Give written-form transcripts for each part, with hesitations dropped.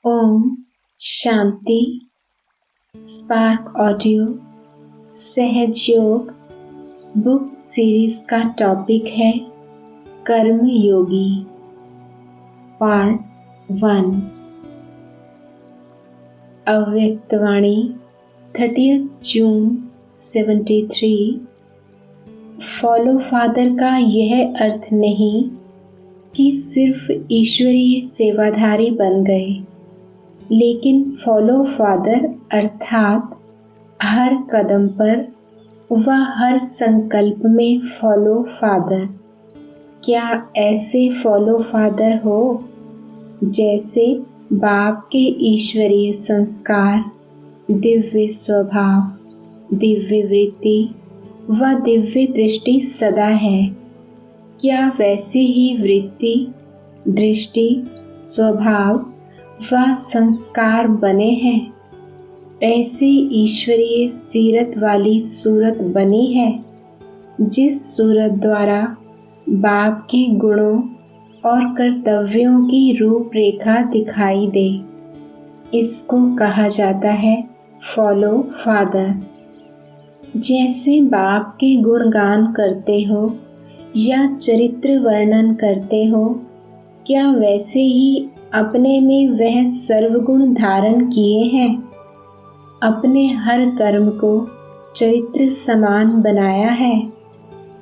Om Shanti. Spark audio सहज योग book series का टॉपिक है कर्म योगी पार्ट 1। अव्यक्तवाणी 30 जून 73। फॉलो फादर का यह अर्थ नहीं कि सिर्फ ईश्वरीय सेवाधारी बन गए, लेकिन फॉलो फादर अर्थात हर कदम पर व हर संकल्प में फॉलो फादर। क्या ऐसे फॉलो फादर हो जैसे बाप के ईश्वरीय संस्कार, दिव्य स्वभाव, दिव्य वृत्ति व दिव्य दृष्टि सदा है? क्या वैसे ही वृत्ति, दृष्टि, स्वभाव व संस्कार बने हैं? ऐसे ईश्वरीय सीरत वाली सूरत बनी है जिस सूरत द्वारा बाप के गुणों और कर्तव्यों की रूपरेखा दिखाई दे। इसको कहा जाता है फॉलो फादर। जैसे बाप के गुणगान करते हो या चरित्र वर्णन करते हो, क्या वैसे ही अपने में वह सर्वगुण धारण किए हैं? अपने हर कर्म को चरित्र समान बनाया है?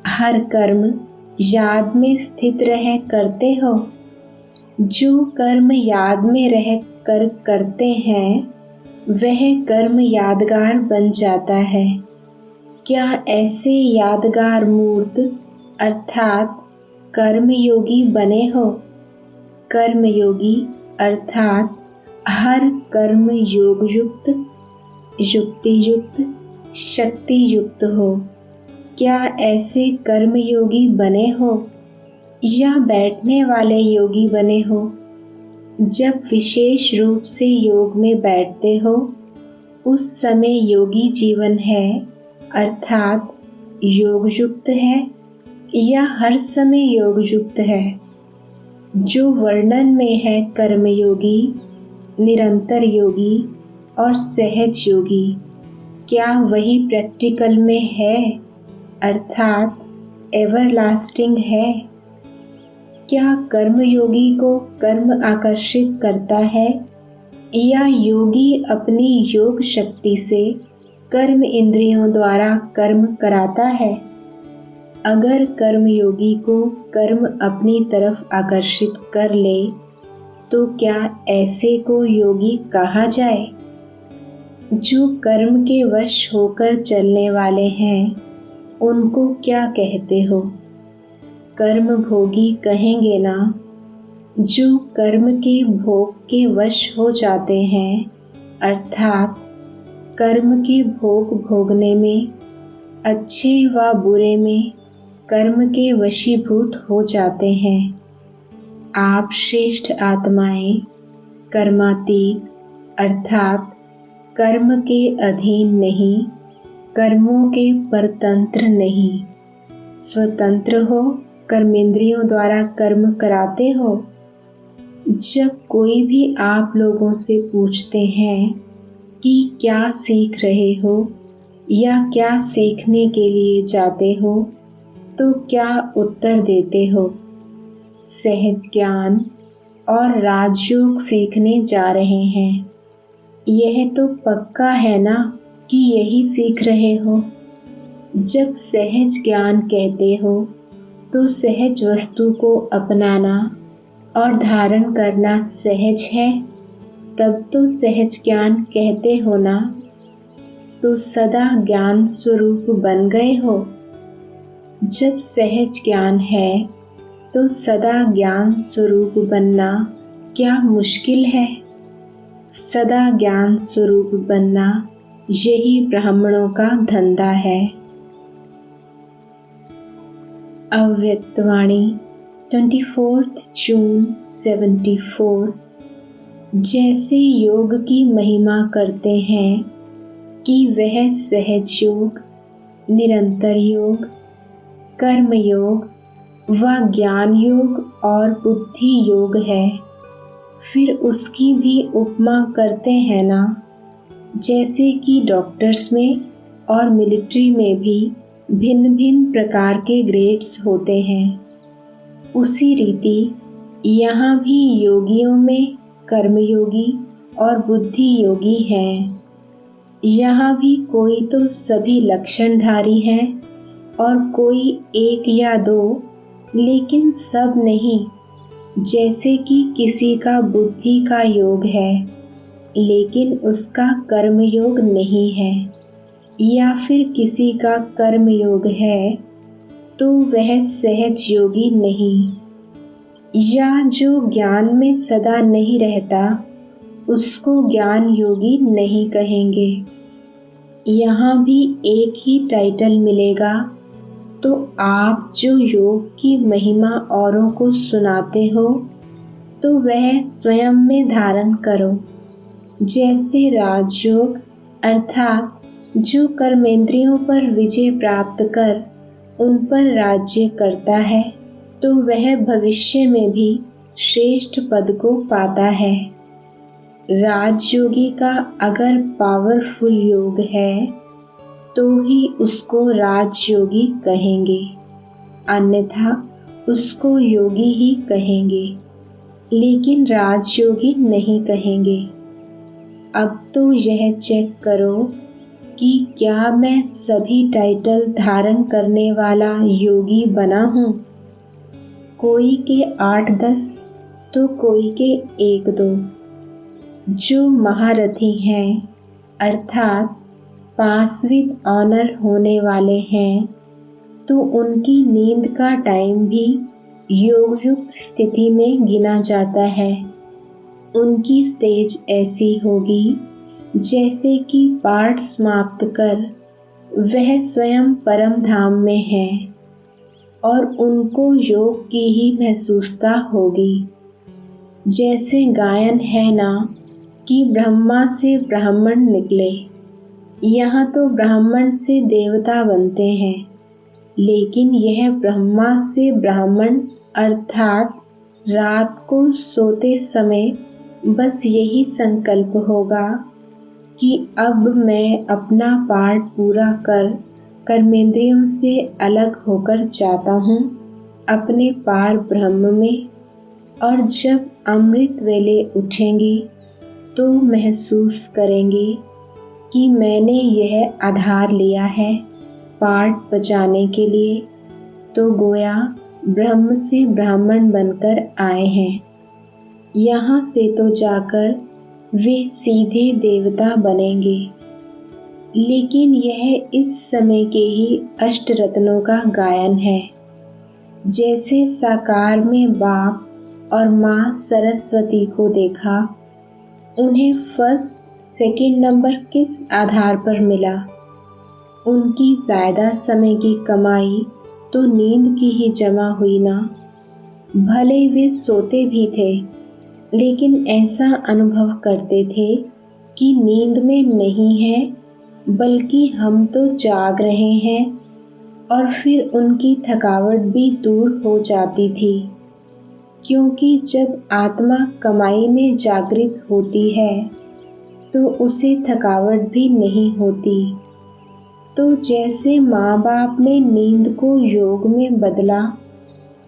हर कर्म याद में स्थित रह करते हो? जो कर्म याद में रह कर करते हैं वह कर्म यादगार बन जाता है। क्या ऐसे यादगार मूर्त अर्थात कर्मयोगी बने हो? कर्मयोगी अर्थात हर कर्म योग युक्त, युक्ति युक्त, शक्ति युक्त हो। क्या ऐसे कर्मयोगी बने हो या बैठने वाले योगी बने हो? जब विशेष रूप से योग में बैठते हो उस समय योगी जीवन है अर्थात योग युक्त है या हर समय योग युक्त है? जो वर्णन में है कर्मयोगी, निरंतर योगी और सहज योगी, क्या वही प्रैक्टिकल में है अर्थात एवरलास्टिंग है? क्या कर्मयोगी को कर्म आकर्षित करता है या योगी अपनी योग शक्ति से कर्म इंद्रियों द्वारा कर्म कराता है? अगर कर्मयोगी को कर्म अपनी तरफ आकर्षित कर ले तो क्या ऐसे को योगी कहा जाए? जो कर्म के वश होकर चलने वाले हैं उनको क्या कहते हो? कर्म भोगी कहेंगे ना? जो कर्म के भोग के वश हो जाते हैं अर्थात कर्म के भोग भोगने में, अच्छे व बुरे में कर्म के वशीभूत हो जाते हैं। आप श्रेष्ठ आत्माएं कर्मातीत अर्थात कर्म के अधीन नहीं, कर्मों के परतंत्र नहीं, स्वतंत्र हो, कर्मेंद्रियों द्वारा कर्म कराते हो। जब कोई भी आप लोगों से पूछते हैं कि क्या सीख रहे हो या क्या सीखने के लिए जाते हो तो क्या उत्तर देते हो? सहज ज्ञान और राजयोग सीखने जा रहे हैं। यह तो पक्का है ना कि यही सीख रहे हो। जब सहज ज्ञान कहते हो तो सहज वस्तु को अपनाना और धारण करना सहज है, तब तो सहज ज्ञान कहते हो ना। तो सदा ज्ञान स्वरूप बन गए हो। जब सहज ज्ञान है तो सदा ज्ञान स्वरूप बनना क्या मुश्किल है? सदा ज्ञान स्वरूप बनना यही ब्राह्मणों का धंधा है। अव्यक्तवाणी 24 जून 74। जैसे योग की महिमा करते हैं कि वह सहज योग, निरंतर योग, कर्म योग व ज्ञान योग और बुद्धि योग है, फिर उसकी भी उपमा करते हैं ना, जैसे कि डॉक्टर्स में और मिलिट्री में भी भिन्न भिन्न प्रकार के ग्रेड्स होते हैं, उसी रीति यहाँ भी योगियों में कर्मयोगी और बुद्धि योगी हैं। यहाँ भी कोई तो सभी लक्षणधारी हैं और कोई एक या दो, लेकिन सब नहीं। जैसे कि किसी का बुद्धि का योग है लेकिन उसका कर्मयोग नहीं है, या फिर किसी का कर्मयोग है तो वह सहज योगी नहीं, या जो ज्ञान में सदा नहीं रहता उसको ज्ञान योगी नहीं कहेंगे। यहाँ भी एक ही टाइटल मिलेगा। तो आप जो योग की महिमा औरों को सुनाते हो तो वह स्वयं में धारण करो। जैसे राजयोग अर्थात जो कर्मेंद्रियों पर विजय प्राप्त कर उन पर राज्य करता है तो वह भविष्य में भी श्रेष्ठ पद को पाता है। राजयोगी का अगर पावरफुल योग है तो ही उसको राजयोगी कहेंगे, अन्यथा उसको योगी ही कहेंगे, लेकिन राजयोगी नहीं कहेंगे। अब तो यह चेक करो कि क्या मैं सभी टाइटल धारण करने वाला योगी बना हूँ। कोई के 8-10 तो कोई के 1-2। जो महारथी हैं अर्थात पास विद ऑनर होने वाले हैं तो उनकी नींद का टाइम भी योग युक्त स्थिति में गिना जाता है। उनकी स्टेज ऐसी होगी जैसे कि पाठ समाप्त कर वह स्वयं परम धाम में है और उनको योग की ही महसूसता होगी। जैसे गायन है ना कि ब्रह्मा से ब्राह्मण निकले, यहाँ तो ब्राह्मण से देवता बनते हैं, लेकिन यह ब्रह्मा से ब्राह्मण अर्थात रात को सोते समय बस यही संकल्प होगा कि अब मैं अपना पाठ पूरा कर कर्मेंद्रियों से अलग होकर जाता हूँ अपने पार ब्रह्म में, और जब अमृत वेले उठेंगे तो महसूस करेंगे कि मैंने यह आधार लिया है पाठ बचाने के लिए, तो गोया ब्रह्म से ब्राह्मण बनकर आए हैं। यहाँ से तो जाकर वे सीधे देवता बनेंगे। लेकिन यह इस समय के ही अष्टरत्नों का गायन है। जैसे साकार में बाप और माँ सरस्वती को देखा, उन्हें फर्स्ट सेकंड नंबर किस आधार पर मिला? उनकी ज़्यादा समय की कमाई तो नींद की ही जमा हुई ना। भले वे सोते भी थे लेकिन ऐसा अनुभव करते थे कि नींद में नहीं है बल्कि हम तो जाग रहे हैं, और फिर उनकी थकावट भी दूर हो जाती थी, क्योंकि जब आत्मा कमाई में जागृत होती है तो उसे थकावट भी नहीं होती। तो जैसे माँ बाप ने नींद को योग में बदला,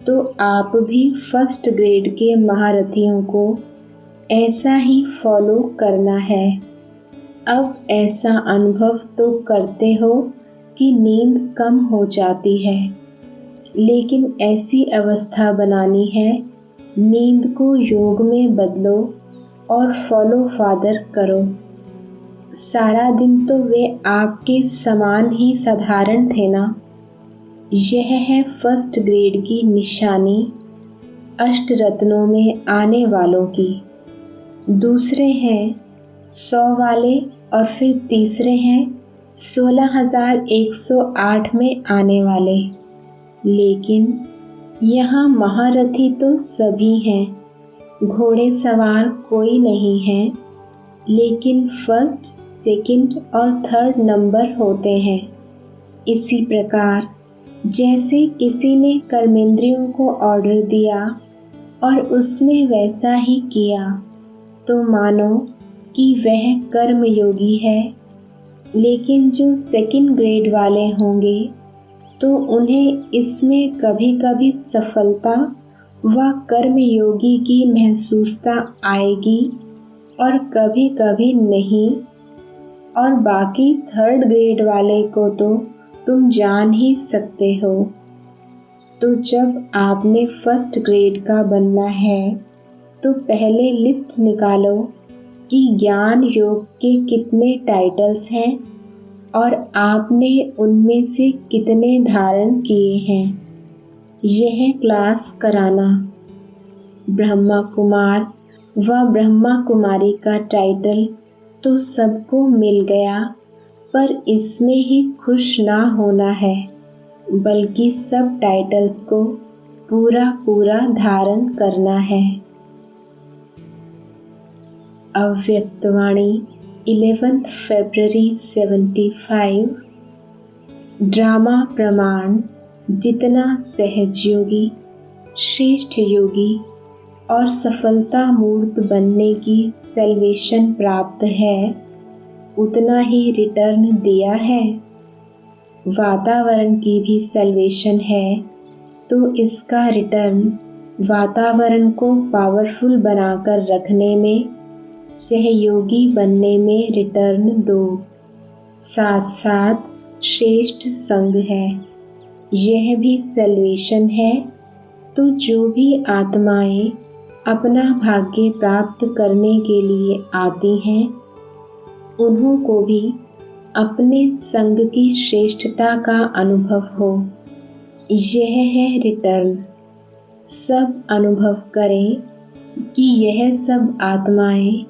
तो आप भी फर्स्ट ग्रेड के महारथियों को ऐसा ही फॉलो करना है। अब ऐसा अनुभव तो करते हो कि नींद कम हो जाती है, लेकिन ऐसी अवस्था बनानी है नींद को योग में बदलो और फॉलो फादर करो। सारा दिन तो वे आपके समान ही साधारण थे ना। यह है फर्स्ट ग्रेड की निशानी अष्टरत्नों में आने वालों की। दूसरे हैं 100 वाले और फिर तीसरे हैं 16,108 में आने वाले। लेकिन यहाँ महारथी तो सभी हैं, घोड़े सवार कोई नहीं है, लेकिन फर्स्ट, सेकंड और थर्ड नंबर होते हैं। इसी प्रकार जैसे किसी ने कर्मेंद्रियों को ऑर्डर दिया और उसने वैसा ही किया तो मानो कि वह कर्मयोगी है। लेकिन जो सेकंड ग्रेड वाले होंगे तो उन्हें इसमें कभी कभी सफलता व कर्मयोगी की महसूसता आएगी और कभी कभी नहीं। और बाकी थर्ड ग्रेड वाले को तो तुम जान ही सकते हो। तो जब आपने फर्स्ट ग्रेड का बनना है तो पहले लिस्ट निकालो कि ज्ञान योग के कितने टाइटल्स हैं और आपने उनमें से कितने धारण किए हैं। यह क्लास कराना। ब्रह्मा कुमार व ब्रह्मा कुमारी का टाइटल तो सबको मिल गया, पर इसमें ही खुश ना होना है, बल्कि सब टाइटल्स को पूरा पूरा धारण करना है। अव्यक्तवाणी 11 फरवरी 75। ड्रामा प्रमाण। जितना सहज योगी, श्रेष्ठ योगी और सफलता मूर्त बनने की सैल्वेशन प्राप्त है, उतना ही रिटर्न दिया है। वातावरण की भी सैल्वेशन है तो इसका रिटर्न वातावरण को पावरफुल बनाकर रखने में, सहयोगी बनने में रिटर्न दो। साथ साथ श्रेष्ठ संग है, यह भी सैल्वेशन है। तो जो भी आत्माएं अपना भाग्य प्राप्त करने के लिए आती हैं, उन्हों को भी अपने संग की श्रेष्ठता का अनुभव हो। यह है रिटर्न। सब अनुभव करें कि यह सब आत्माएं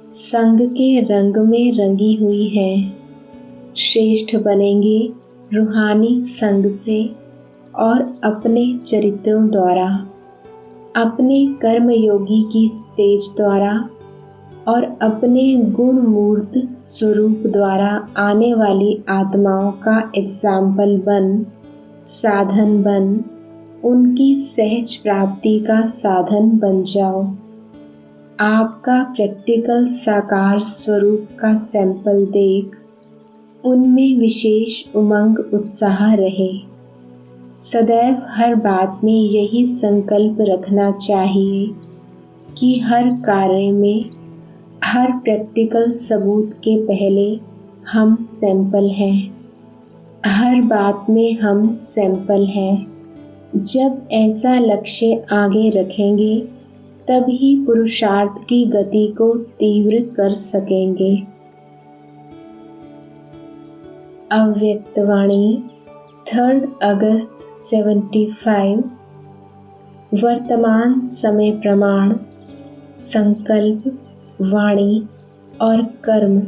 संग के रंग में रंगी हुई हैं। श्रेष्ठ बनेंगे रूहानी संग से और अपने चरित्रों द्वारा, अपने कर्मयोगी की स्टेज द्वारा और अपने गुण मूर्त स्वरूप द्वारा आने वाली आत्माओं का एग्जाम्पल बन, साधन बन, उनकी सहज प्राप्ति का साधन बन जाओ। आपका प्रैक्टिकल साकार स्वरूप का सैंपल देख उनमें विशेष उमंग उत्साह रहे। सदैव हर बात में यही संकल्प रखना चाहिए कि हर कार्य में, हर प्रैक्टिकल सबूत के पहले हम सैंपल हैं। हर बात में हम सैंपल हैं। जब ऐसा लक्ष्य आगे रखेंगे तब ही पुरुषार्थ की गति को तीव्र कर सकेंगे। अव्यक्तवाणी 3 अगस्त 75। वर्तमान समय प्रमाण। संकल्प, वाणी और कर्म,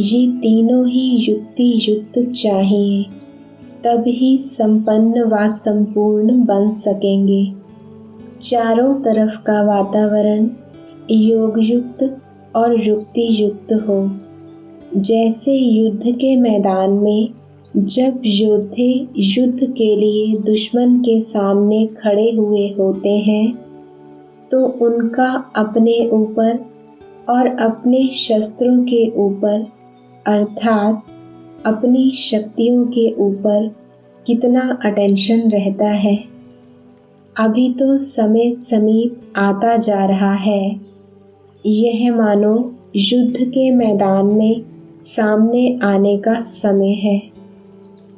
ये तीनों ही युक्ति युक्त चाहिए, तब ही संपन्न व संपूर्ण बन सकेंगे। चारों तरफ का वातावरण योग युक्त और युक्ति युक्त हो। जैसे युद्ध के मैदान में जब योद्धे युद्ध के लिए दुश्मन के सामने खड़े हुए होते हैं तो उनका अपने ऊपर और अपने शस्त्रों के ऊपर अर्थात अपनी शक्तियों के ऊपर कितना अटेंशन रहता है। अभी तो समय समीप आता जा रहा है। यह मानो युद्ध के मैदान में सामने आने का समय है।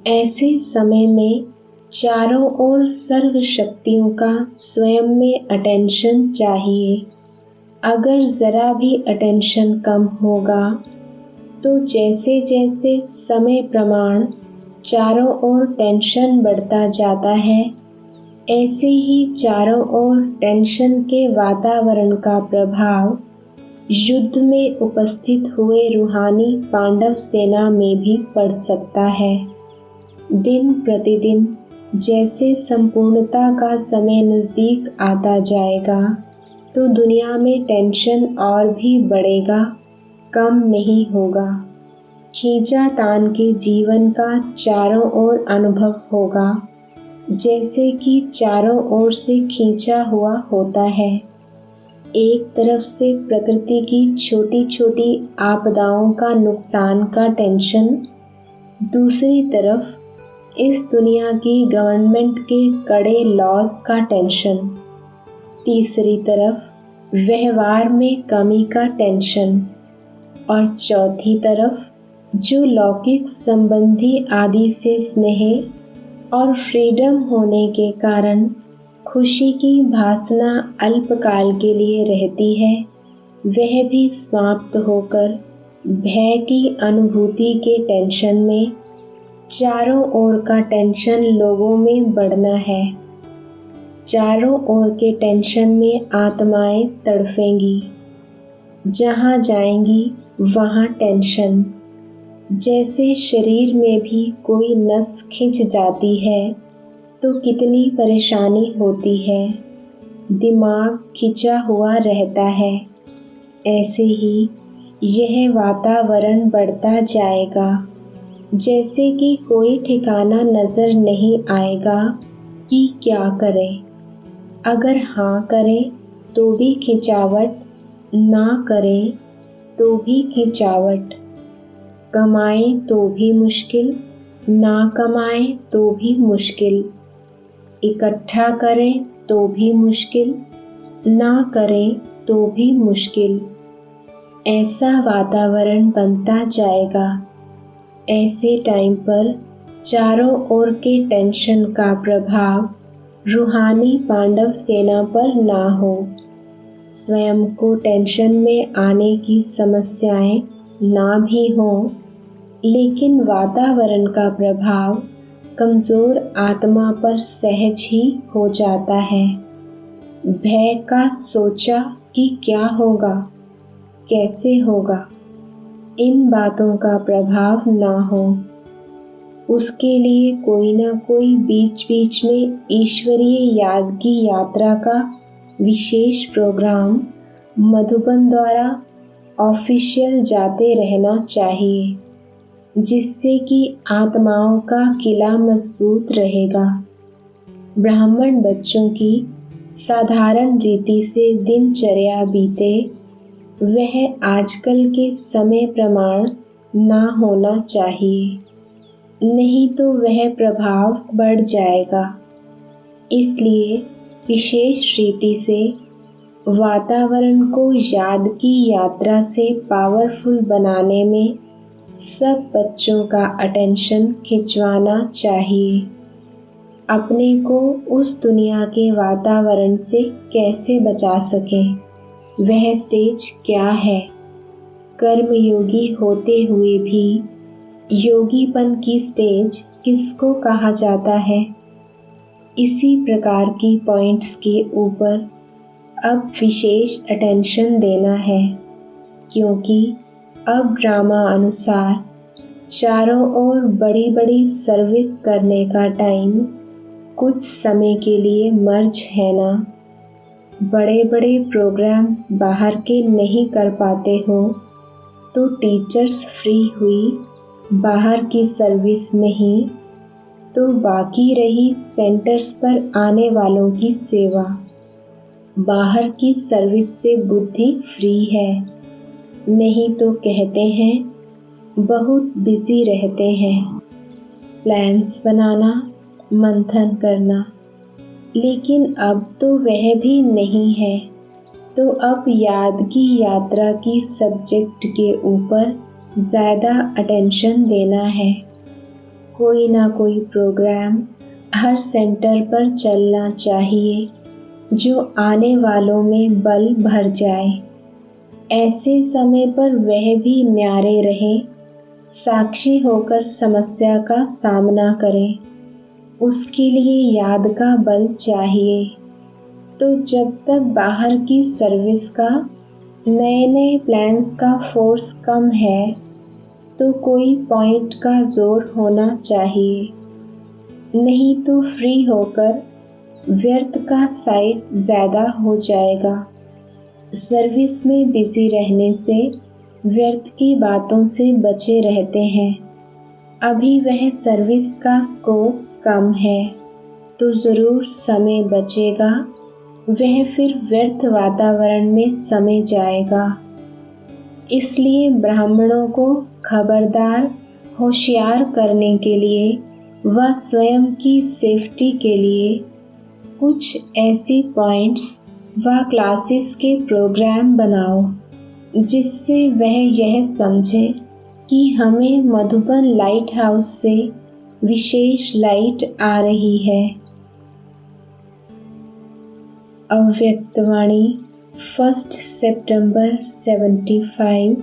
ऐसे समय में चारों ओर सर्व शक्तियों का स्वयं में अटेंशन चाहिए। अगर ज़रा भी अटेंशन कम होगा तो जैसे जैसे समय प्रमाण चारों ओर टेंशन बढ़ता जाता है, ऐसे ही चारों ओर टेंशन के वातावरण का प्रभाव युद्ध में उपस्थित हुए रूहानी पांडव सेना में भी पड़ सकता है। दिन प्रतिदिन जैसे संपूर्णता का समय नज़दीक आता जाएगा तो दुनिया में टेंशन और भी बढ़ेगा, कम नहीं होगा। खींचातान के जीवन का चारों ओर अनुभव होगा। जैसे कि चारों ओर से खींचा हुआ होता है। एक तरफ से प्रकृति की छोटी छोटी आपदाओं का नुकसान का टेंशन, दूसरी तरफ इस दुनिया की गवर्नमेंट के कड़े लॉस का टेंशन, तीसरी तरफ व्यवहार में कमी का टेंशन और चौथी तरफ जो लौकिक संबंधी आदि से स्नेह और फ्रीडम होने के कारण खुशी की भासना अल्पकाल के लिए रहती है, वह भी समाप्त होकर भय की अनुभूति के टेंशन में चारों ओर का टेंशन लोगों में बढ़ना है। चारों ओर के टेंशन में आत्माएं तड़फेंगी, जहाँ जाएंगी वहाँ टेंशन। जैसे शरीर में भी कोई नस खिंच जाती है तो कितनी परेशानी होती है, दिमाग खिंचा हुआ रहता है। ऐसे ही यह वातावरण बढ़ता जाएगा, जैसे कि कोई ठिकाना नज़र नहीं आएगा कि क्या करें। अगर हाँ करें तो भी खिंचावट, ना करें तो भी खिंचावट, कमाएं तो भी मुश्किल, ना कमाएं तो भी मुश्किल, इकट्ठा करें तो भी मुश्किल, ना करें तो भी मुश्किल। ऐसा वातावरण बनता जाएगा। ऐसे टाइम पर चारों ओर के टेंशन का प्रभाव रूहानी पांडव सेना पर ना हो, स्वयं को टेंशन में आने की समस्याएं ना भी हों, लेकिन वातावरण का प्रभाव कमज़ोर आत्मा पर सहज ही हो जाता है। भय का सोचा कि क्या होगा, कैसे होगा, इन बातों का प्रभाव ना हो। उसके लिए कोई ना कोई बीच बीच में ईश्वरीय याद की यात्रा का विशेष प्रोग्राम मधुबन द्वारा ऑफिशियल जाते रहना चाहिए, जिससे कि आत्माओं का किला मजबूत रहेगा। ब्राह्मण बच्चों की साधारण रीति से दिनचर्या बीते, वह आजकल के समय प्रमाण ना होना चाहिए, नहीं तो वह प्रभाव बढ़ जाएगा। इसलिए विशेष रीति से वातावरण को याद की यात्रा से पावरफुल बनाने में सब बच्चों का अटेंशन खिंचवाना चाहिए। अपने को उस दुनिया के वातावरण से कैसे बचा सकें, वह स्टेज क्या है। कर्मयोगी होते हुए भी योगीपन की स्टेज किसको कहा जाता है। इसी प्रकार की पॉइंट्स के ऊपर अब विशेष अटेंशन देना है, क्योंकि अब ड्रामा अनुसार चारों ओर बड़ी बड़ी सर्विस करने का टाइम कुछ समय के लिए मर्ज है ना। बड़े बड़े प्रोग्राम्स बाहर के नहीं कर पाते हो तो टीचर्स फ्री हुई, बाहर की सर्विस नहीं तो बाकी रही सेंटर्स पर आने वालों की सेवा। बाहर की सर्विस से बुद्धि फ्री है, नहीं तो कहते हैं बहुत बिजी रहते हैं, प्लान्स बनाना, मंथन करना। लेकिन अब तो वह भी नहीं है, तो अब याद की यात्रा की सब्जेक्ट के ऊपर ज़्यादा अटेंशन देना है। कोई ना कोई प्रोग्राम हर सेंटर पर चलना चाहिए, जो आने वालों में बल भर जाए। ऐसे समय पर वह भी न्यारे रहे, साक्षी होकर समस्या का सामना करें। उसके लिए याद का बल चाहिए। तो जब तक बाहर की सर्विस का, नए नए प्लान्स का फोर्स कम है, तो कोई पॉइंट का जोर होना चाहिए, नहीं तो फ्री होकर व्यर्थ का साइड ज़्यादा हो जाएगा। सर्विस में बिजी रहने से व्यर्थ की बातों से बचे रहते हैं। अभी वह सर्विस का स्कोप कम है, तो ज़रूर समय बचेगा, वह फिर व्यर्थ वातावरण में समय जाएगा। इसलिए ब्राह्मणों को खबरदार, होशियार करने के लिए व स्वयं की सेफ्टी के लिए कुछ ऐसी पॉइंट्स व क्लासेस के प्रोग्राम बनाओ जिससे वह यह समझे कि हमें मधुबन लाइट हाउस से विशेष लाइट आ रही है। अव्यक्तवाणी 1 सितंबर 75।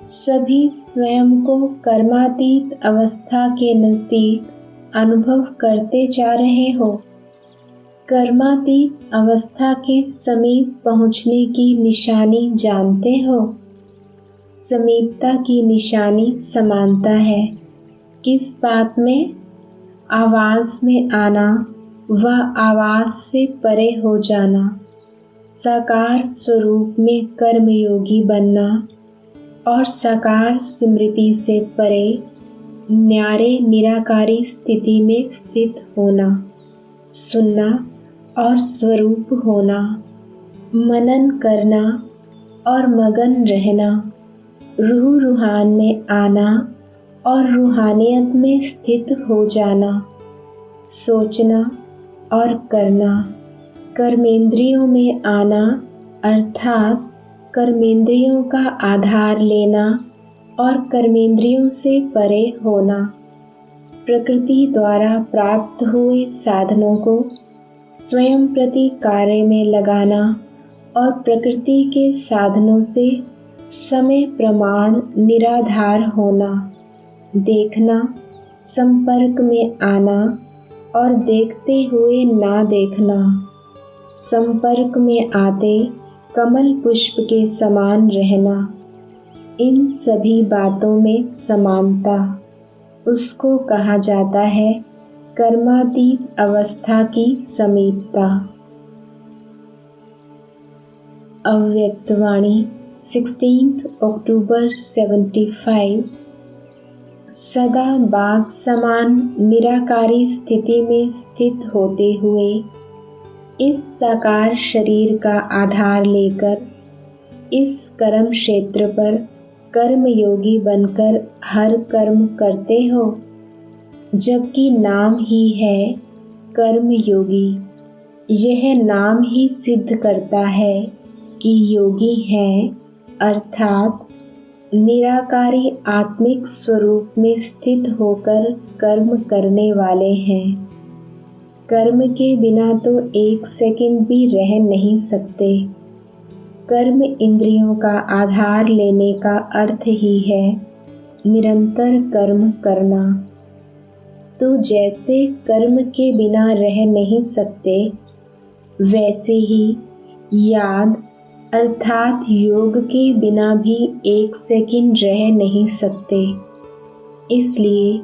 सभी स्वयं को कर्मातीत अवस्था के नज़दीक अनुभव करते जा रहे हो। कर्मातीत अवस्था के समीप पहुँचने की निशानी जानते हो। समीपता की निशानी समानता है। किस बात में? आवाज़ में आना व आवाज़ से परे हो जाना, साकार स्वरूप में कर्मयोगी बनना और साकार स्मृति से परे न्यारे निराकारी स्थिति में स्थित होना, सुनना और स्वरूप होना, मनन करना और मगन रहना, रूह रूहान में आना और रूहानियत में स्थित हो जाना, सोचना और करना, कर्मेंद्रियों में आना अर्थात कर्मेंद्रियों का आधार लेना और कर्मेंद्रियों से परे होना, प्रकृति द्वारा प्राप्त हुए साधनों को स्वयं प्रति कार्य में लगाना और प्रकृति के साधनों से समय प्रमाण निराधार होना, देखना, संपर्क में आना और देखते हुए ना देखना, संपर्क में आते कमल पुष्प के समान रहना, इन सभी बातों में समानता, उसको कहा जाता है कर्मातीत अवस्था की समीपता। अव्यक्तवाणी 16 अक्टूबर 75। सदा बाघ समान निराकारी स्थिति में स्थित होते हुए इस साकार शरीर का आधार लेकर इस कर्म क्षेत्र पर कर्मयोगी बनकर हर कर्म करते हो, जबकि नाम ही है कर्मयोगी। यह नाम ही सिद्ध करता है कि योगी हैं, अर्थात निराकारी आत्मिक स्वरूप में स्थित होकर कर्म करने वाले हैं। कर्म के बिना तो एक सेकंड भी रह नहीं सकते। कर्म इंद्रियों का आधार लेने का अर्थ ही है निरंतर कर्म करना। तो जैसे कर्म के बिना रह नहीं सकते, वैसे ही याद अर्थात योग के बिना भी एक सेकंड रह नहीं सकते। इसलिए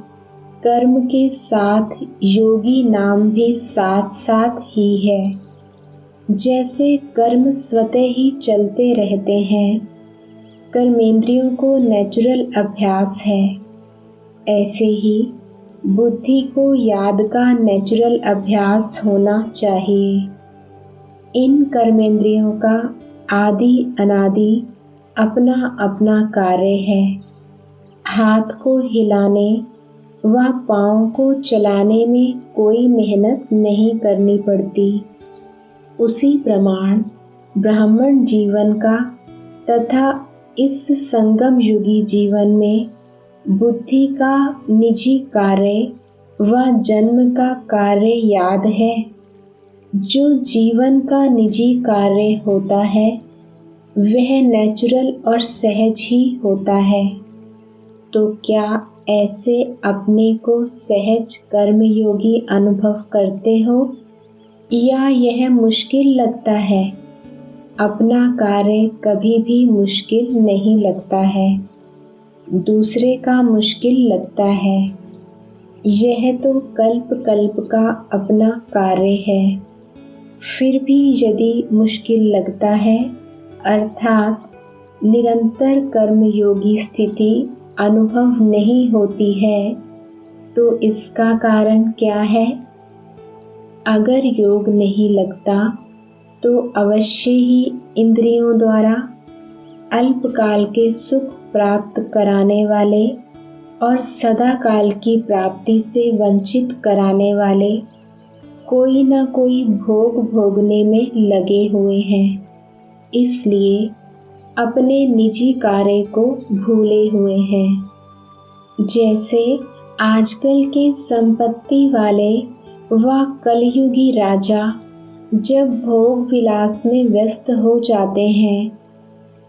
कर्म के साथ योगी नाम भी साथ साथ ही है। जैसे कर्म स्वतः ही चलते रहते हैं, कर्मेंद्रियों को नेचुरल अभ्यास है, ऐसे ही बुद्धि को याद का नेचुरल अभ्यास होना चाहिए। इन कर्मेंद्रियों का आदि अनादि अपना अपना कार्य है। हाथ को हिलाने व पाँव को चलाने में कोई मेहनत नहीं करनी पड़ती। उसी प्रमाण ब्राह्मण जीवन का तथा इस संगम युगी जीवन में बुद्धि का निजी कार्य व जन्म का कार्य याद है। जो जीवन का निजी कार्य होता है वह नेचुरल और सहज ही होता है। तो क्या ऐसे अपने को सहज कर्मयोगी अनुभव करते हो या यह मुश्किल लगता है? अपना कार्य कभी भी मुश्किल नहीं लगता है, दूसरे का मुश्किल लगता है। यह तो कल्प कल्प का अपना कार्य है। फिर भी यदि मुश्किल लगता है अर्थात निरंतर कर्मयोगी स्थिति अनुभव नहीं होती है, तो इसका कारण क्या है? अगर योग नहीं लगता तो अवश्य ही इंद्रियों द्वारा अल्पकाल के सुख प्राप्त कराने वाले और सदा काल की प्राप्ति से वंचित कराने वाले कोई न कोई भोग भोगने में लगे हुए हैं। इसलिए अपने निजी कार्य को भूले हुए हैं। जैसे आजकल के संपत्ति वाले व कलयुगी राजा जब भोग विलास में व्यस्त हो जाते हैं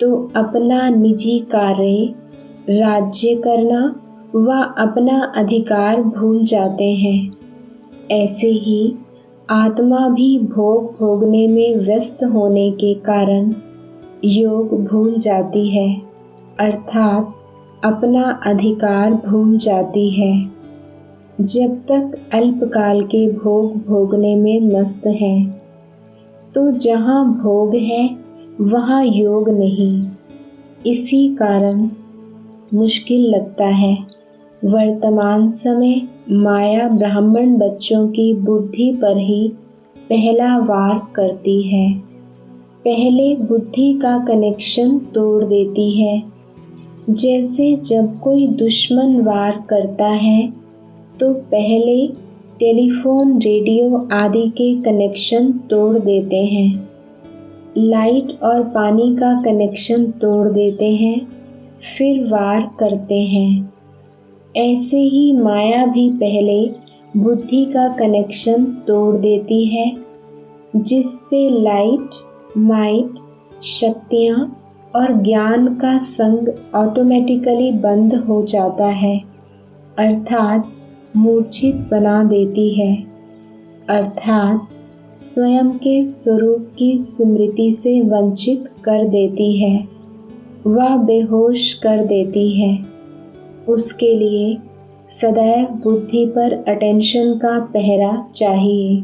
तो अपना निजी कार्य, राज्य करना व अपना अधिकार भूल जाते हैं। ऐसे ही आत्मा भी भोग भोगने में व्यस्त होने के कारण योग भूल जाती है, अर्थात अपना अधिकार भूल जाती है। जब तक अल्पकाल के भोग भोगने में मस्त है तो जहाँ भोग है वहाँ योग नहीं। इसी कारण मुश्किल लगता है। वर्तमान समय माया ब्राह्मण बच्चों की बुद्धि पर ही पहला वार करती है। पहले बुद्धि का कनेक्शन तोड़ देती है। जैसे जब कोई दुश्मन वार करता है तो पहले टेलीफोन, रेडियो आदि के कनेक्शन तोड़ देते हैं, लाइट और पानी का कनेक्शन तोड़ देते हैं, फिर वार करते हैं। ऐसे ही माया भी पहले बुद्धि का कनेक्शन तोड़ देती है, जिससे लाइट, माइट, शक्तियाँ और ज्ञान का संग ऑटोमेटिकली बंद हो जाता है, अर्थात मूर्छित बना देती है, अर्थात स्वयं के स्वरूप की स्मृति से वंचित कर देती है व बेहोश कर देती है। उसके लिए सदैव बुद्धि पर अटेंशन का पहरा चाहिए,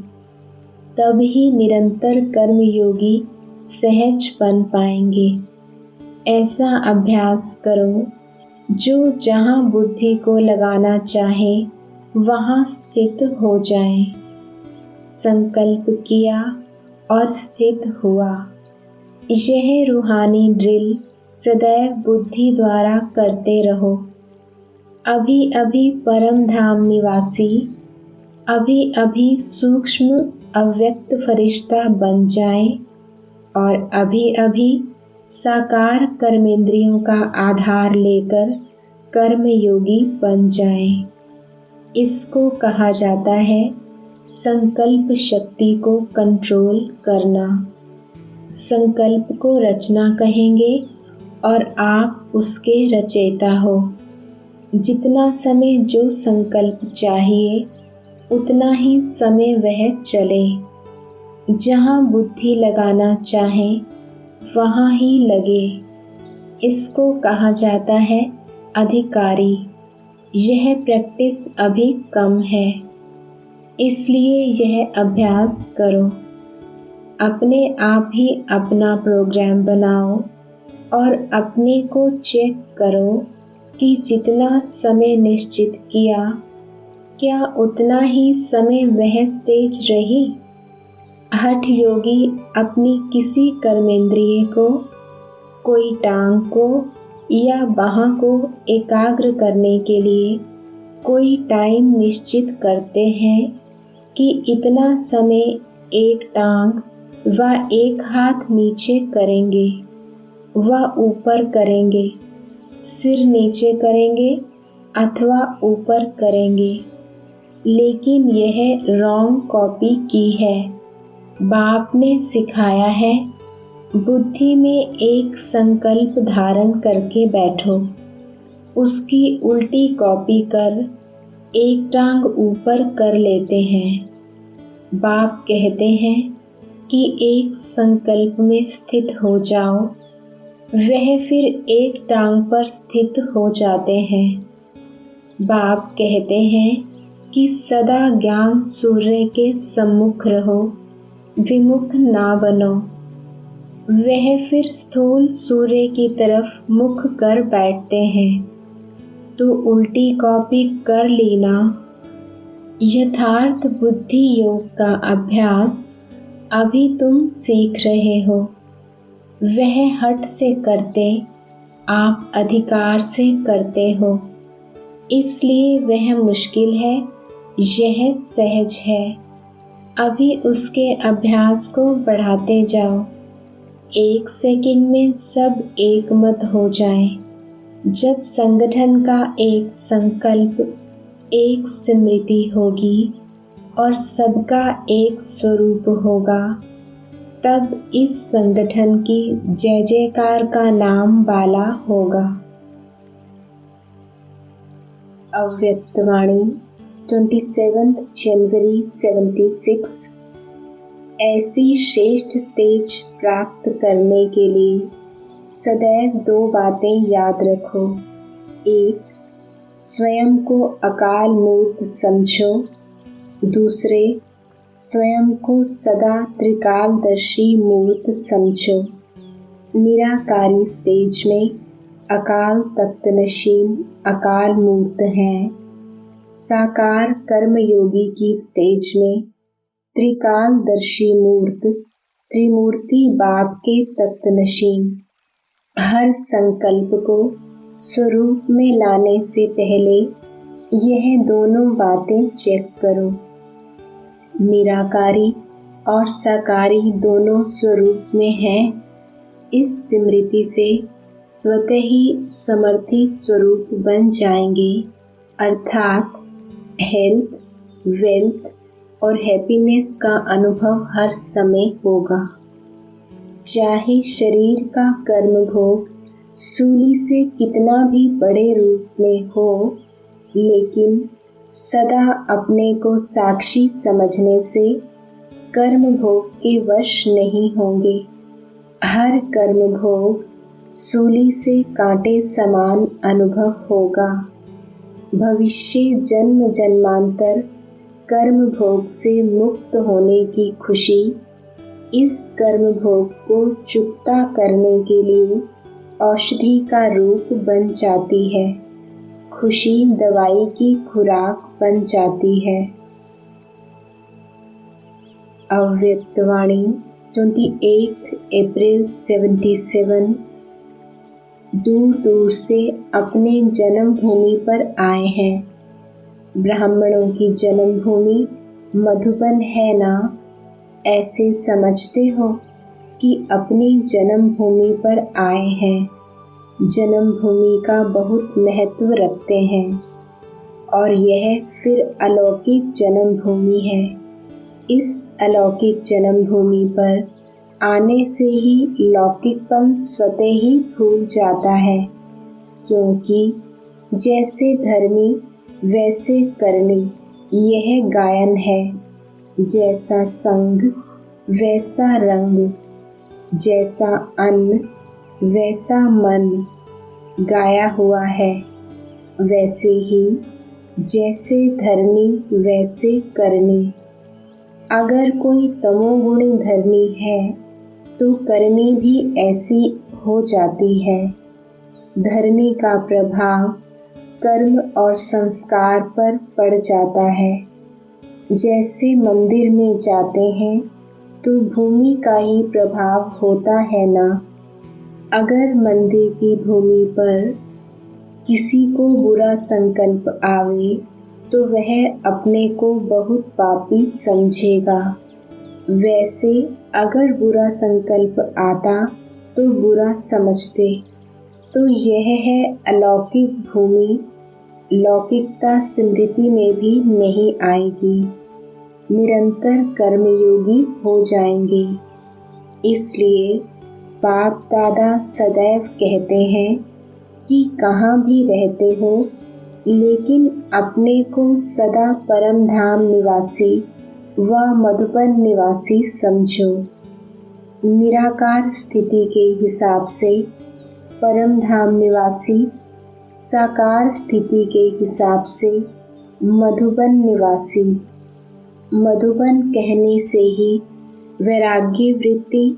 तब ही निरंतर कर्मयोगी सहज बन पाएंगे। ऐसा अभ्यास करो जो जहाँ बुद्धि को लगाना चाहे वहाँ स्थित हो जाए। संकल्प किया और स्थित हुआ। यह रूहानी ड्रिल सदैव बुद्धि द्वारा करते रहो। अभी अभी परम धाम निवासी, अभी अभी सूक्ष्म अव्यक्त फरिश्ता बन जाए और अभी अभी साकार कर्मेंद्रियों का आधार लेकर कर्मयोगी बन जाए। इसको कहा जाता है संकल्प शक्ति को कंट्रोल करना। संकल्प को रचना कहेंगे और आप उसके रचयिता हो। जितना समय जो संकल्प चाहिए उतना ही समय वह चले। जहाँ बुद्धि लगाना चाहे वहाँ ही लगे। इसको कहा जाता है अधिकारी। यह प्रैक्टिस अभी कम है, इसलिए यह अभ्यास करो। अपने आप ही अपना प्रोग्राम बनाओ और अपने को चेक करो कि जितना समय निश्चित किया क्या उतना ही समय वह स्टेज रही। हठ योगी अपनी किसी कर्मेंद्रिय को, कोई टांग को या बाह को एकाग्र करने के लिए कोई टाइम निश्चित करते हैं कि इतना समय एक टांग व एक हाथ नीचे करेंगे व ऊपर करेंगे, सिर नीचे करेंगे अथवा ऊपर करेंगे। लेकिन यह रॉन्ग कॉपी की है। बाप ने सिखाया है बुद्धि में एक संकल्प धारण करके बैठो। उसकी उल्टी कॉपी कर एक टांग ऊपर कर लेते हैं। बाप कहते हैं कि एक संकल्प में स्थित हो जाओ, वह फिर एक टांग पर स्थित हो जाते हैं। बाप कहते हैं कि सदा ज्ञान सूर्य के सम्मुख रहो, विमुख ना बनो। वह फिर स्थूल सूर्य की तरफ मुख कर बैठते हैं। तो उल्टी कॉपी कर ली ना। यथार्थ बुद्धि योग का अभ्यास अभी तुम सीख रहे हो। वह हठ से करते, आप अधिकार से करते हो, इसलिए वह मुश्किल है, यह सहज है। अभी उसके अभ्यास को बढ़ाते जाओ। 1 सेकंड में सब एक मत हो जाए। जब संगठन का एक संकल्प, एक स्मृति होगी और सबका एक स्वरूप होगा, तब इस संगठन की जय जयकार का नाम बाला होगा। अव्यक्तवाणी 27 जनवरी 76। ऐसी श्रेष्ठ स्टेज प्राप्त करने के लिए सदैव 2 बातें याद रखो। 1, स्वयं को अकाल मूर्त समझो। दूसरे, स्वयं को सदा त्रिकालदर्शी मूर्त समझो। निराकारी स्टेज में अकाल तख्तनशीन अकाल मूर्त हैं। साकार कर्मयोगी की स्टेज में त्रिकालदर्शी मूर्त त्रिमूर्ति बाप के तख्तनशीन। हर संकल्प को स्वरूप में लाने से पहले यह दोनों बातें चेक करो। निराकारी और साकारी दोनों स्वरूप में हैं। इस स्मृति से स्वतः ही समर्थी स्वरूप बन जाएंगे, अर्थात हेल्थ, वेल्थ और हैप्पीनेस का अनुभव हर समय होगा। चाहे शरीर का कर्म भोग सूली से कितना भी बड़े रूप में हो, लेकिन सदा अपने को साक्षी समझने से कर्म भोग के वश नहीं होंगे। हर कर्म भोग सूली से कांटे समान अनुभव होगा। भविष्य जन्म जन्मांतर कर्म भोग से मुक्त होने की खुशी इस कर्म भोग को चुकता करने के लिए औषधि का रूप बन जाती है। खुशी दवाई की खुराक बन जाती है। अव्यक्तवाणी 28 अप्रैल 77। दूर दूर से अपने जन्मभूमि पर आए हैं। ब्राह्मणों की जन्मभूमि मधुबन है ना? ऐसे समझते हो कि अपनी जन्मभूमि पर आए हैं। जन्मभूमि का बहुत महत्व रखते हैं और यह फिर अलौकिक जन्मभूमि है। इस अलौकिक जन्मभूमि पर आने से ही लौकिकपन स्वतः ही भूल जाता है, क्योंकि जैसे धर्मी वैसे करनी यह गायन है। जैसा संग वैसा रंग, जैसा अन्न वैसा मन गाया हुआ है। वैसे ही जैसे धरनी वैसे करनी। अगर कोई तमोगुणी धरनी है तो करनी भी ऐसी हो जाती है। धरनी का प्रभाव कर्म और संस्कार पर पड़ जाता है। जैसे मंदिर में जाते हैं तो भूमि का ही प्रभाव होता है ना। अगर मंदिर की भूमि पर किसी को बुरा संकल्प आवे तो वह अपने को बहुत पापी समझेगा। वैसे अगर बुरा संकल्प आता तो बुरा समझते। तो यह है अलौकिक भूमि। लौकिकता स्मृति में भी नहीं आएगी। निरंतर कर्मयोगी हो जाएंगे। इसलिए बाप दादा सदैव कहते हैं कि कहाँ भी रहते हो, लेकिन अपने को सदा परम धाम निवासी व मधुबन निवासी समझो। निराकार स्थिति के हिसाब से परम धाम निवासी, साकार स्थिति के हिसाब से मधुबन निवासी। मधुबन कहने से ही वैराग्य वृत्ति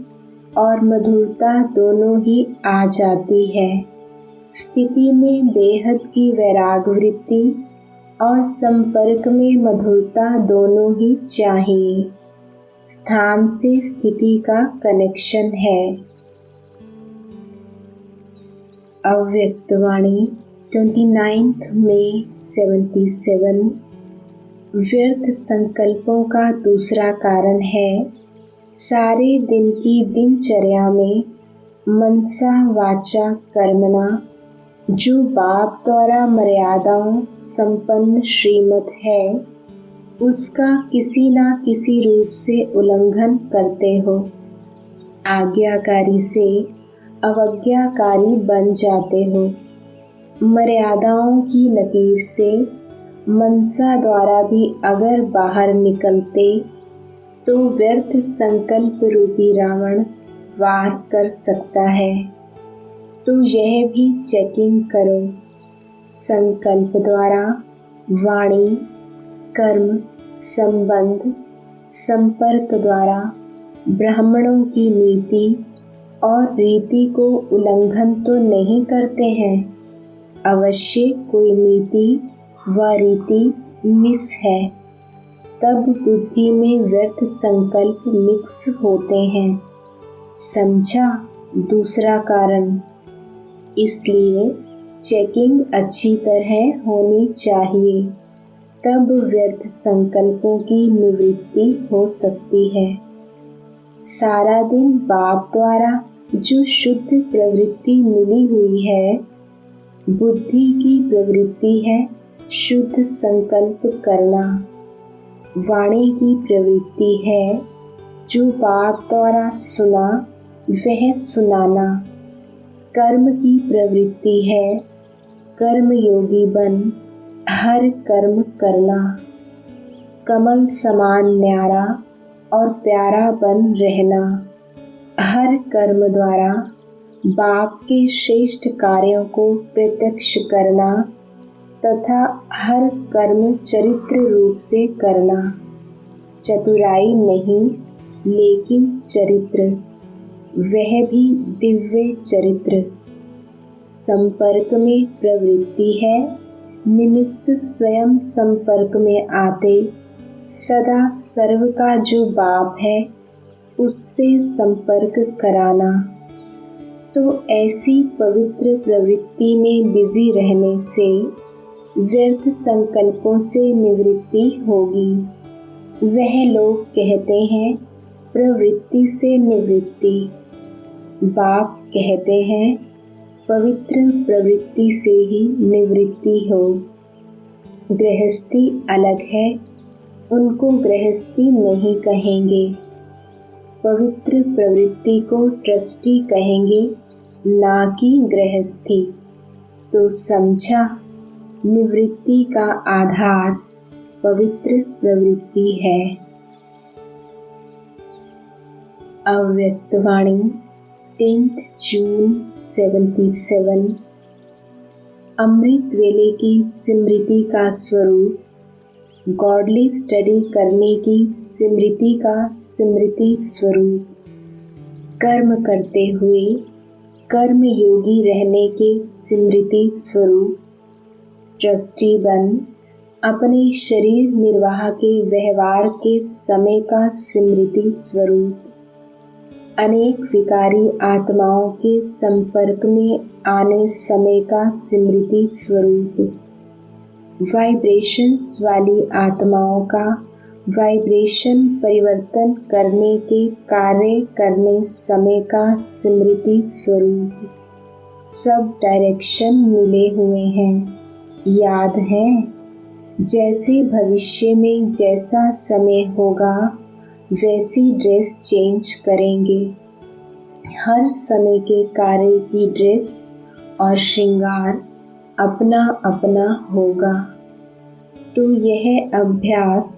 और मधुरता दोनों ही आ जाती है। स्थिति में बेहद की वैराग वृत्ति और संपर्क में मधुरता दोनों ही चाहिए। स्थान से स्थिति का कनेक्शन है। अव्यक्तवाणी 29 मई 77। व्यर्थ संकल्पों का दूसरा कारण है सारे दिन की दिनचर्या में मनसा वाचा कर्मणा जो बाप द्वारा मर्यादाओं संपन्न श्रीमत है उसका किसी न किसी रूप से उल्लंघन करते हो। आज्ञाकारी से अवज्ञाकारी बन जाते हो। मर्यादाओं की लकीर से मनसा द्वारा भी अगर बाहर निकलते तो व्यर्थ संकल्प रूपी रावण वार कर सकता है। तो यह भी चेकिंग करो। संकल्प द्वारा वाणी, कर्म, संबंध, संपर्क द्वारा ब्राह्मणों की नीति और रीति को उल्लंघन तो नहीं करते हैं। अवश्य कोई नीति व रीति मिस है, तब बुद्धि में व्यर्थ संकल्प मिक्स होते हैं। समझा दूसरा कारण। इसलिए चेकिंग अच्छी तरह होनी चाहिए, तब व्यर्थ संकल्पों की निवृत्ति हो सकती है। सारा दिन बाप द्वारा जो शुद्ध प्रवृत्ति मिली हुई है, बुद्धि की प्रवृत्ति है शुद्ध संकल्प करना। वाणी की प्रवृत्ति है जो बाप द्वारा सुना वह सुनाना। कर्म की प्रवृत्ति है कर्म योगी बन हर कर्म करना। कमल समान न्यारा और प्यारा बन रहना। हर कर्म द्वारा बाप के श्रेष्ठ कार्यों को प्रत्यक्ष करना तथा हर कर्म चरित्र रूप से करना। चतुराई नहीं लेकिन चरित्र, वह भी दिव्य चरित्र। संपर्क में प्रवृत्ति है निमित्त स्वयं संपर्क में आते सदा सर्व का जो बाप है उससे संपर्क कराना। तो ऐसी पवित्र प्रवृत्ति में बिजी रहने से व्यर्थ संकल्पों से निवृत्ति होगी। वह लोग कहते हैं प्रवृत्ति से निवृत्ति, बाप कहते हैं पवित्र प्रवृत्ति से ही निवृत्ति हो। गृहस्थी अलग है, उनको गृहस्थी नहीं कहेंगे। पवित्र प्रवृत्ति को ट्रस्टी कहेंगे, ना कि गृहस्थी। तो समझा निवृत्ति का आधार पवित्र प्रवृत्ति है। अव्यक्तवाणी 10 जून 77। अमृत वेले की स्मृति का स्वरूप, गॉडली स्टडी करने की स्मृति का स्मृति स्वरूप, कर्म करते हुए कर्म योगी रहने के स्मृति स्वरूप, ट्रस्टी बन अपने शरीर निर्वाह के व्यवहार के समय का स्मृति स्वरूप, अनेक विकारी आत्माओं के संपर्क में आने समय का स्मृति स्वरूप, वाइब्रेशंस वाली आत्माओं का वाइब्रेशन परिवर्तन करने के कार्य करने समय का स्मृति स्वरूप। सब डायरेक्शन मिले हुए हैं। याद है जैसे भविष्य में जैसा समय होगा वैसी ड्रेस चेंज करेंगे। हर समय के कार्य की ड्रेस और श्रृंगार अपना अपना होगा। तो यह अभ्यास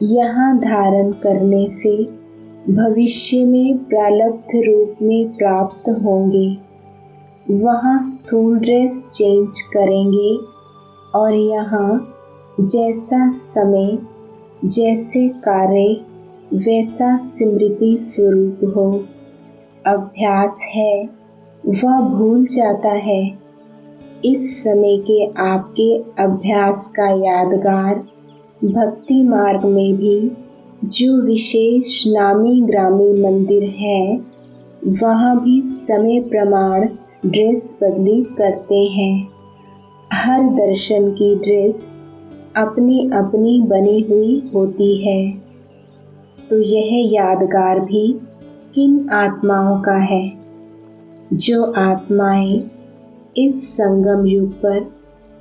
यहाँ धारण करने से भविष्य में प्रारब्ध रूप में प्राप्त होंगे। वहाँ स्थूल ड्रेस चेंज करेंगे और यहाँ जैसा समय जैसे कार्य वैसा स्मृति स्वरूप हो। अभ्यास है वह भूल जाता है। इस समय के आपके अभ्यास का यादगार भक्ति मार्ग में भी जो विशेष नामी ग्रामी मंदिर है, वहाँ भी समय प्रमाण ड्रेस बदली करते हैं। हर दर्शन की ड्रेस अपनी अपनी बनी हुई होती है। तो यह यादगार भी किन आत्माओं का है? जो आत्माएं इस संगम युग पर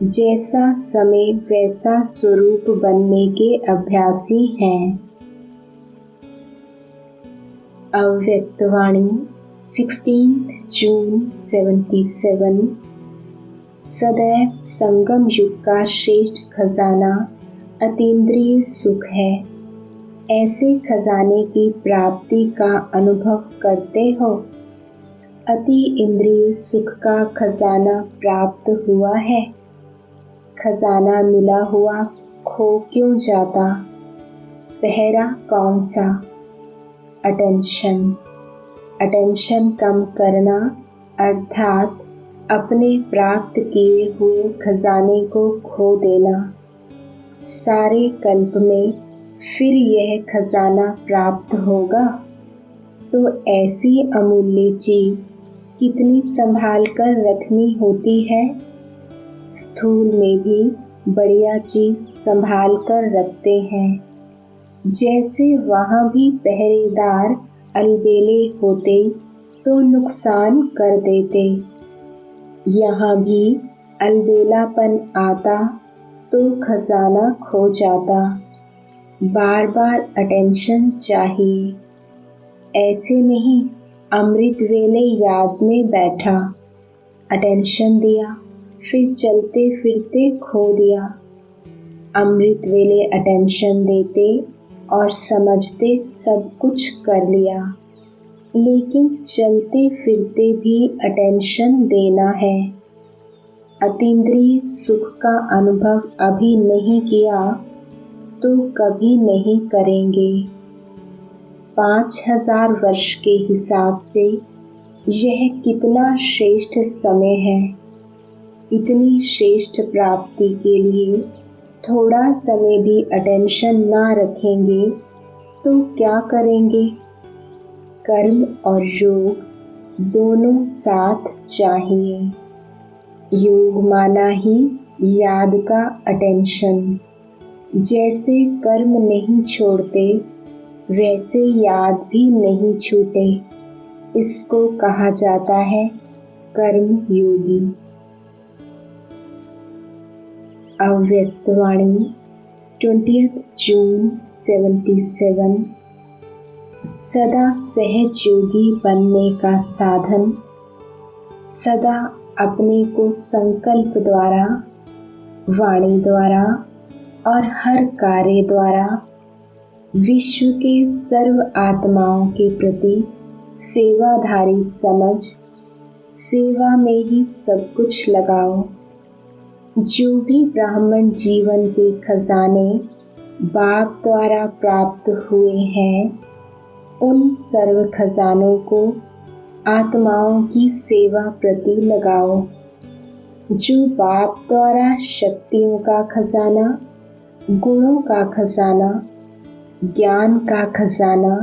जैसा समय वैसा स्वरूप बनने के अभ्यासी हैं। अव्यक्तवाणी 16 जून 77। सदैव संगम युग का श्रेष्ठ खजाना अतीन्द्रिय सुख है। ऐसे खजाने की प्राप्ति का अनुभव करते हो? अति इंद्रिय सुख का खजाना प्राप्त हुआ है। खजाना मिला हुआ खो क्यों जाता? पहरा कौन सा? अटेंशन कम करना, अर्थात अपने प्राप्त किए हुए खजाने को खो देना। सारे कल्प में फिर यह खजाना प्राप्त होगा, तो ऐसी अमूल्य चीज़ कितनी संभाल कर रखनी होती है। स्थूल में भी बढ़िया चीज़ संभाल कर रखते हैं। जैसे वहाँ भी पहरेदार अलबेले होते तो नुकसान कर देते, यहाँ भी अलबेलापन आता तो खजाना खो जाता। बार बार अटेंशन चाहिए। ऐसे नहीं अमृत वेले याद में बैठा, अटेंशन दिया, फिर चलते फिरते खो दिया। अमृत वेले अटेंशन देते और समझते सब कुछ कर लिया, लेकिन चलते फिरते भी अटेंशन देना है। अतीन्द्रिय सुख का अनुभव अभी नहीं किया तो कभी नहीं करेंगे। 5000 वर्ष के हिसाब से यह कितना श्रेष्ठ समय है। इतनी श्रेष्ठ प्राप्ति के लिए थोड़ा समय भी अटेंशन ना रखेंगे तो क्या करेंगे? कर्म और योग दोनों साथ चाहिए। योग माना ही याद का अटेंशन। जैसे कर्म नहीं छोड़ते वैसे याद भी नहीं छूटे। इसको कहा जाता है कर्म योगी। अव्यक्तवाणी 20 जून 77। सदा सहज योगी बनने का साधन सदा अपने को संकल्प द्वारा, वाणी द्वारा और हर कार्य द्वारा विश्व के सर्व आत्माओं के प्रति सेवाधारी समझ सेवा में ही सब कुछ लगाओ। जो भी ब्राह्मण जीवन के खजाने बाप द्वारा प्राप्त हुए हैं, उन सर्व खजानों को आत्माओं की सेवा प्रति लगाओ। जो बाप द्वारा शक्तियों का खजाना, गुणों का खजाना, ज्ञान का खजाना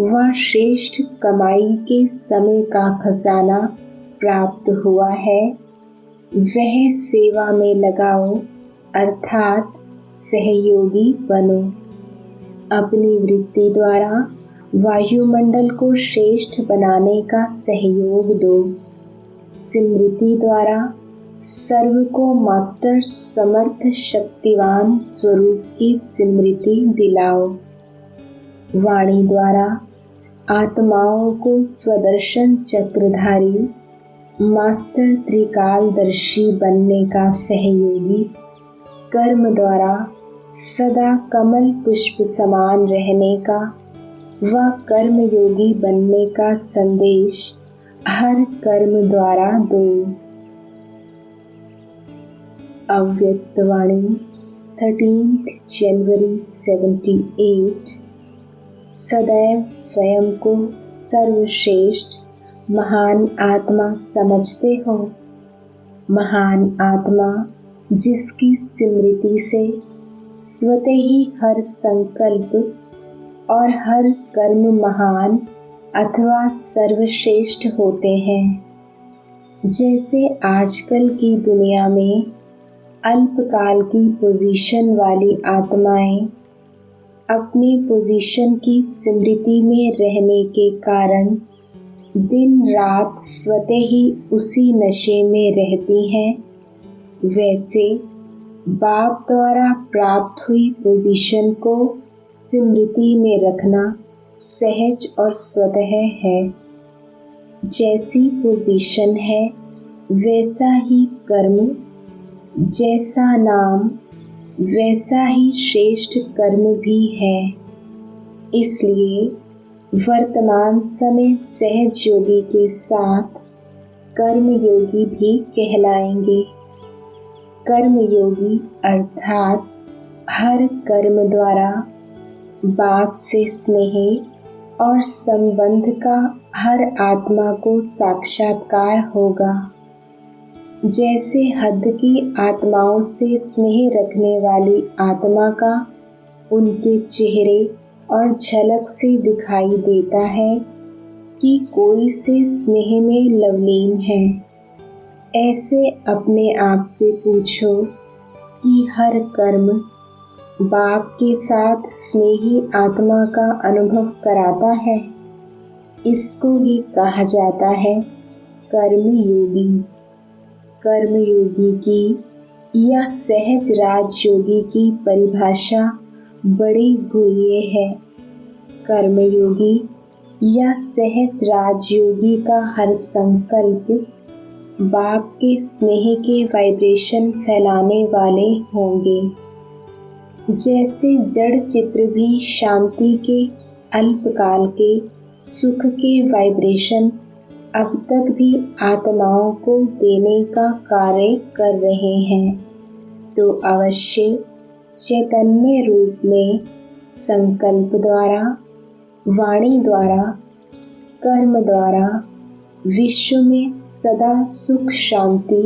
व श्रेष्ठ कमाई के समय का खजाना प्राप्त हुआ है, वह सेवा में लगाओ, अर्थात सहयोगी बनो। अपनी वृत्ति द्वारा वायुमंडल को श्रेष्ठ बनाने का सहयोग दो। स्मृति द्वारा सर्व को मास्टर समर्थ शक्तिवान स्वरूप की स्मृति दिलाओ। वाणी द्वारा आत्माओं को स्वदर्शन चक्रधारी मास्टर त्रिकालदर्शी बनने का सहयोगी, कर्म द्वारा सदा कमल पुष्प समान रहने का व कर्म योगी बनने का संदेश हर कर्म द्वारा दो। अव्यक्तवाणी 13 जनवरी 78। सदैव स्वयं को सर्वश्रेष्ठ महान आत्मा समझते हो। महान आत्मा जिसकी स्मृति से स्वतः ही हर संकल्प और हर कर्म महान अथवा सर्वश्रेष्ठ होते हैं। जैसे आजकल की दुनिया में अल्पकाल की पोजीशन वाली आत्माएं अपनी पोजीशन की स्मृति में रहने के कारण दिन रात स्वतः ही उसी नशे में रहती हैं, वैसे बाप द्वारा प्राप्त हुई पोजीशन को स्मृति में रखना सहज और स्वतः है। जैसी पोजीशन है वैसा ही कर्म, जैसा नाम वैसा ही श्रेष्ठ कर्म भी है। इसलिए वर्तमान समय सहज योगी के साथ कर्म योगी भी कहलाएंगे। कर्म योगी अर्थात हर कर्म द्वारा बाप से स्नेह और संबंध का हर आत्मा को साक्षात्कार होगा। जैसे हद की आत्माओं से स्नेह रखने वाली आत्मा का उनके चेहरे और झलक से दिखाई देता है कि कोई से स्नेह में लवलीन है, ऐसे अपने आप से पूछो कि हर कर्म बाप के साथ स्नेही आत्मा का अनुभव कराता है। इसको ही कहा जाता है कर्मयोगी। कर्मयोगी की या सहज राजयोगी की परिभाषा बड़ी गुह्य है। कर्मयोगी या सहज राजयोगी का हर संकल्प बाप के स्नेह के वाइब्रेशन फैलाने वाले होंगे। जैसे जड़ चित्र भी शांति के अल्पकाल के सुख के वाइब्रेशन अब तक भी आत्माओं को देने का कार्य कर रहे हैं, तो अवश्य चैतन्य रूप में संकल्प द्वारा, वाणी द्वारा, कर्म द्वारा विश्व में सदा सुख शांति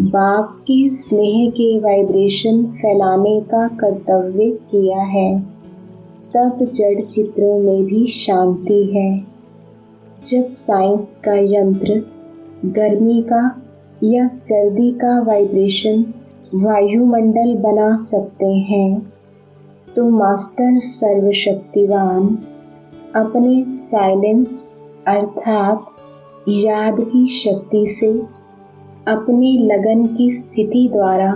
बाप के स्नेह के वाइब्रेशन फैलाने का कर्तव्य किया है। तब जड़ चित्रों में भी शांति है। जब साइंस का यंत्र गर्मी का या सर्दी का वाइब्रेशन वायुमंडल बना सकते हैं, तो मास्टर सर्वशक्तिवान अपने साइलेंस अर्थात याद की शक्ति से अपनी लगन की स्थिति द्वारा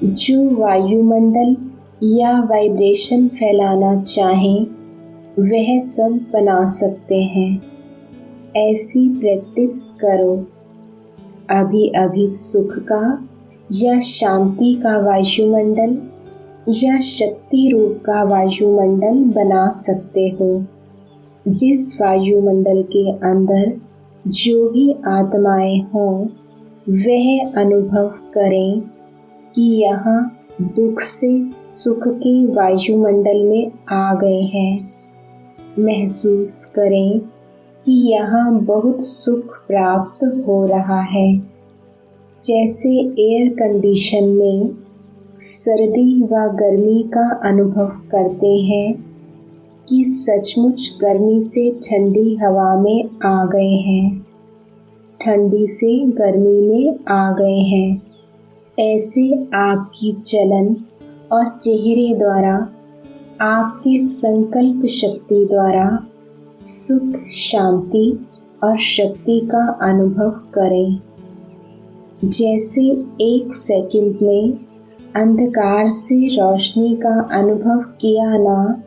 जो वायुमंडल या वाइब्रेशन फैलाना चाहें वह सब बना सकते हैं। ऐसी प्रैक्टिस करो। अभी अभी सुख का या शांति का वायुमंडल या शक्ति रूप का वायुमंडल बना सकते हो। जिस वायुमंडल के अंदर जो भी आत्माएं हों वह अनुभव करें कि यहाँ दुख से सुख के वायुमंडल में आ गए हैं। महसूस करें कि यहाँ बहुत सुख प्राप्त हो रहा है। जैसे एयर कंडीशन में सर्दी व गर्मी का अनुभव करते हैं कि सचमुच गर्मी से ठंडी हवा में आ गए हैं, ठंडी से गर्मी में आ गए हैं। ऐसे आपकी चलन और चेहरे द्वारा, आपके संकल्प शक्ति द्वारा सुख, शांति और शक्ति का अनुभव करें। जैसे एक सेकंड में अंधकार से रोशनी का अनुभव किया ना,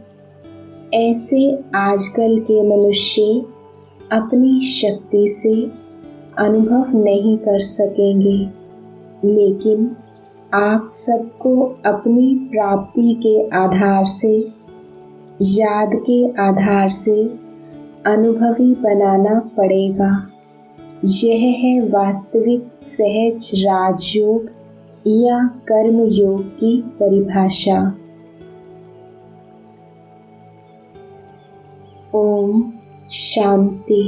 ऐसे आजकल के मनुष्य अपनी शक्ति से अनुभव नहीं कर सकेंगे, लेकिन आप सबको अपनी प्राप्ति के आधार से, याद के आधार से अनुभवी बनाना पड़ेगा। यह है वास्तविक सहज राजयोग या कर्म योग की परिभाषा। ओम शांति।